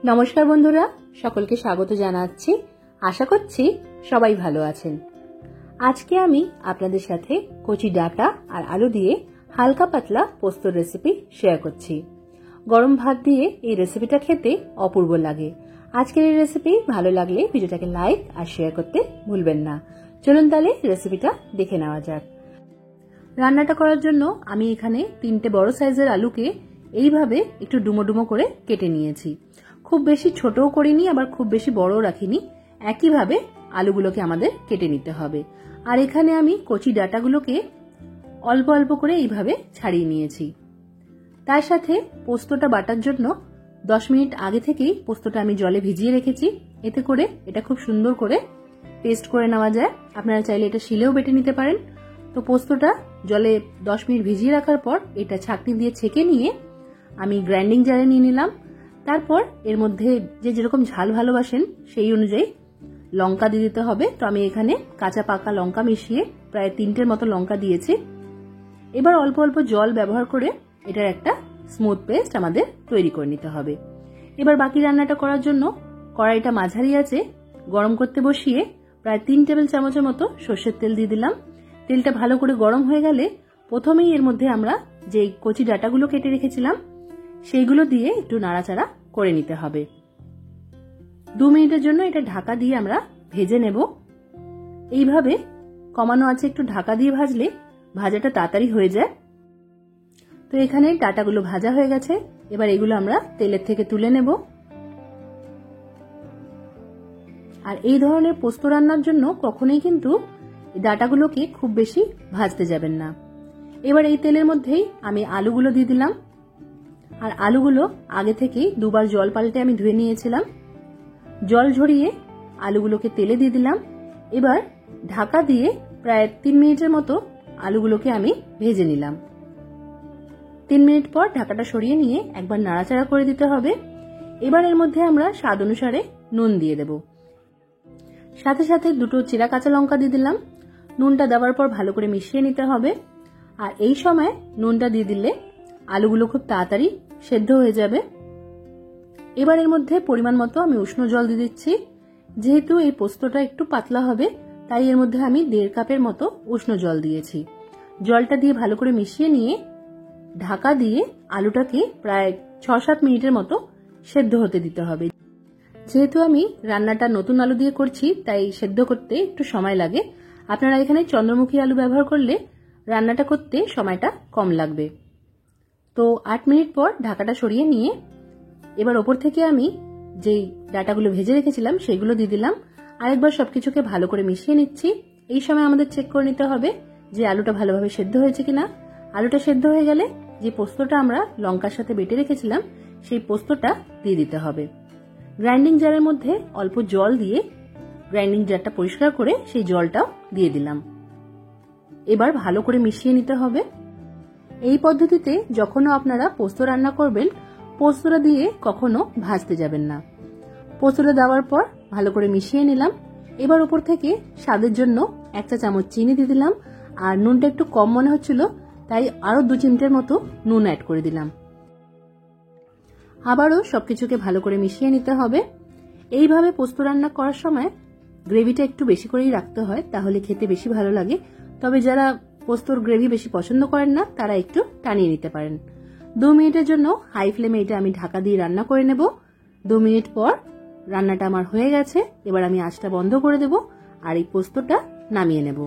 নমস্কার বন্ধুরা, সকলকে স্বাগত জানাচ্ছি। আশা করছি সবাই ভালো আছেন। আজকে আমি আপনাদের সাথে কচি ডাঁটা আর আলু দিয়ে হালকা পাতলা পোস্তর রেসিপি শেয়ার করছি। গরম ভাত দিয়ে এই রেসিপিটা খেতে অপূর্ব লাগে। আজকের এই রেসিপি ভালো লাগলে ভিডিওটাকে লাইক আর শেয়ার করতে ভুলবেন না। চলুন তাহলে রেসিপিটা দেখে নেওয়া যাক। রান্নাটা করার জন্য আমি এখানে 3টে বড় সাইজের আলুকে এইভাবে একটু ডুমো ডুমো করে কেটে নিয়েছি। খুব বেশি ছোটও করিনি, আবার খুব বেশি বড়ও রাখিনি। একইভাবে আলুগুলোকে আমাদের কেটে নিতে হবে। আর এখানে আমি কচি ডাঁটাগুলোকে অল্প অল্প করে এইভাবে ছাড়িয়ে নিয়েছি। তার সাথে পোস্তটা বাটার জন্য 10 মিনিট আগে থেকেই পোস্তটা আমি জলে ভিজিয়ে রেখেছি। এতে করে এটা খুব সুন্দর করে পেস্ট করে নেওয়া যায়। আপনারা চাইলে এটা শিলেও বেটে নিতে পারেন। তো পোস্তটা জলে 10 মিনিট ভিজিয়ে রাখার পর এটা ছাঁকনি দিয়ে ছেঁকে নিয়ে আমি গ্রাইন্ডিং জারে নিয়ে নিলাম। তারপর এর মধ্যে যে যেরকম ঝাল ভালোবাসেন সেই অনুযায়ী লঙ্কা দিয়ে দিতে হবে। তো আমি এখানে কাঁচা পাকা লঙ্কা মিশিয়ে প্রায় 3টের মতো লঙ্কা দিয়েছি। এবার অল্প অল্প জল ব্যবহার করে এটার একটা স্মুথ পেস্ট আমাদের তৈরি করে নিতে হবে। এবার বাকি রান্নাটা করার জন্য কড়াইটা মাঝারি আছে গরম করতে বসিয়ে প্রায় 3 টেবিল চামচের মতো সর্ষের তেল দিয়ে দিলাম। তেলটা ভালো করে গরম হয়ে গেলে প্রথমেই এর মধ্যে আমরা যে কচি ডাঁটাগুলো কেটে রেখেছিলাম সেইগুলো দিয়ে একটু নাড়াচাড়া করে নিতে হবে। 2 মিনিটের জন্য এটা ঢাকা দিয়ে আমরা ভেজে নেব। এইভাবে কমানো আছে একটু ঢাকা দিয়ে ভাজলে ভাজাটা তাড়াতাড়ি হয়ে যায়। তো এখানে ডাঁটাগুলো ভাজা হয়ে গেছে। এবার এগুলো আমরা তেলের থেকে তুলে নেব। আর এই ধরনের পোস্ত রান্নার জন্য কখনোই কিন্তু ডাঁটাগুলোকে খুব বেশি ভাজতে যাবেন না। এবার এই তেলের মধ্যেই আমি আলুগুলো দিয়ে দিলাম। আর আলুগুলো আগে থেকেই 2বার জল পাল্টে আমি ধুয়ে নিয়েছিলাম। জল ঝরিয়ে আলুগুলোকে তেলে দিয়ে দিলাম। এবার ঢাকা দিয়ে প্রায় 3 মিনিটের মতো আলুগুলোকে আমি ভেজে নিলাম। 3 মিনিট পর ঢাকাটা সরিয়ে নিয়ে একবার নাড়াচাড়া করে দিতে হবে। এবার এর মধ্যে আমরা স্বাদ অনুসারে নুন দিয়ে দেব। সাথে সাথে 2টো চিরা কাঁচা লঙ্কা দিয়ে দিলাম। নুনটা দেওয়ার পর ভালো করে মিশিয়ে নিতে হবে। আর এই সময় নুনটা দিয়ে দিলে আলুগুলো খুব তাড়াতাড়ি সেদ্ধ হয়ে যাবে। এবার এর মধ্যে পরিমাণ মতো আমি উষ্ণ জল দিয়ে দিচ্ছি। যেহেতু এই পোস্তটা একটু পাতলা হবে তাই এর মধ্যে আমি 1.5 কাপের মতো উষ্ণ জল দিয়েছি। জলটা দিয়ে ভালো করে মিশিয়ে নিয়ে ঢাকা দিয়ে আলুটাকে প্রায় 6-7 মিনিটের মতো সেদ্ধ হতে দিতে হবে। যেহেতু আমি রান্নাটা নতুন আলু দিয়ে করছি তাই সেদ্ধ করতে একটু সময় লাগে। আপনারা এখানে চন্দ্রমুখী আলু ব্যবহার করলে রান্নাটা করতে সময়টা কম লাগবে। তো 8 মিনিট পর ঢাকাটা সরিয়ে নিয়ে এবার ওপর থেকে আমি যেই ডাঁটাগুলো ভেজে রেখেছিলাম সেগুলো দিয়ে দিলাম। আরেকবার সবকিছুকে ভালো করে মিশিয়ে নিচ্ছি। এই সময় আমাদের চেক করে নিতে হবে যে আলুটা ভালোভাবে সেদ্ধ হয়েছে কিনা। আলুটা সেদ্ধ হয়ে গেলে যে পোস্তটা আমরা লঙ্কার সাথে বেটে রেখেছিলাম সেই পোস্তটা দিয়ে দিতে হবে। গ্রাইন্ডিং জারের মধ্যে অল্প জল দিয়ে গ্রাইন্ডিং জারটা পরিষ্কার করে সেই জলটাও দিয়ে দিলাম। এবার ভালো করে মিশিয়ে নিতে হবে। এই পদ্ধতিতে যখনও আপনারা পোস্ত রান্না করবেন পোস্তটা দিয়ে কখনো ভাজতে যাবেন না। পোস্তটা দেওয়ার পর ভালো করে মিশিয়ে নিলাম। এবার উপর থেকে স্বাদের জন্য 1 চা চামচ চিনি দিয়ে দিলাম। আর নুনটা একটু কম মনে হচ্ছিল তাই আরো 2 চিমটের মতো নুন অ্যাড করে দিলাম। আবারও সবকিছুকে ভালো করে মিশিয়ে নিতে হবে। এইভাবে পোস্ত রান্না করার সময় গ্রেভিটা একটু বেশি করেই রাখতে হয়, তাহলে খেতে বেশি ভালো লাগে। তবে যারা পোস্তর গ্রেভি বেশি পছন্দ করেন না তারা একটু টানিয়ে নিতে পারেন। 2 মিনিটের জন্য হাই ফ্লেমে এটা আমি ঢাকা দিয়ে রান্না করে নেব। 2 মিনিট পর রান্নাটা আমার হয়ে গেছে। এবার আমি আঁচটা বন্ধ করে দেব আর এই পোস্তটা নামিয়ে নেব।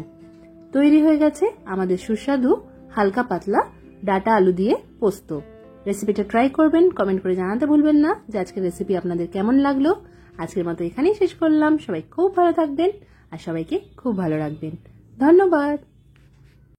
তৈরি হয়ে গেছে আমাদের সুস্বাদু হালকা পাতলা ডাঁটা আলু দিয়ে পোস্ত। রেসিপিটা ট্রাই করবেন, কমেন্ট করে জানাতে ভুলবেন না যে আজকের রেসিপি আপনাদের কেমন লাগলো। আজকের মতো এখানেই শেষ করলাম। সবাই খুব ভালো থাকবেন আর সবাইকে খুব ভালো রাখবেন। ধন্যবাদ।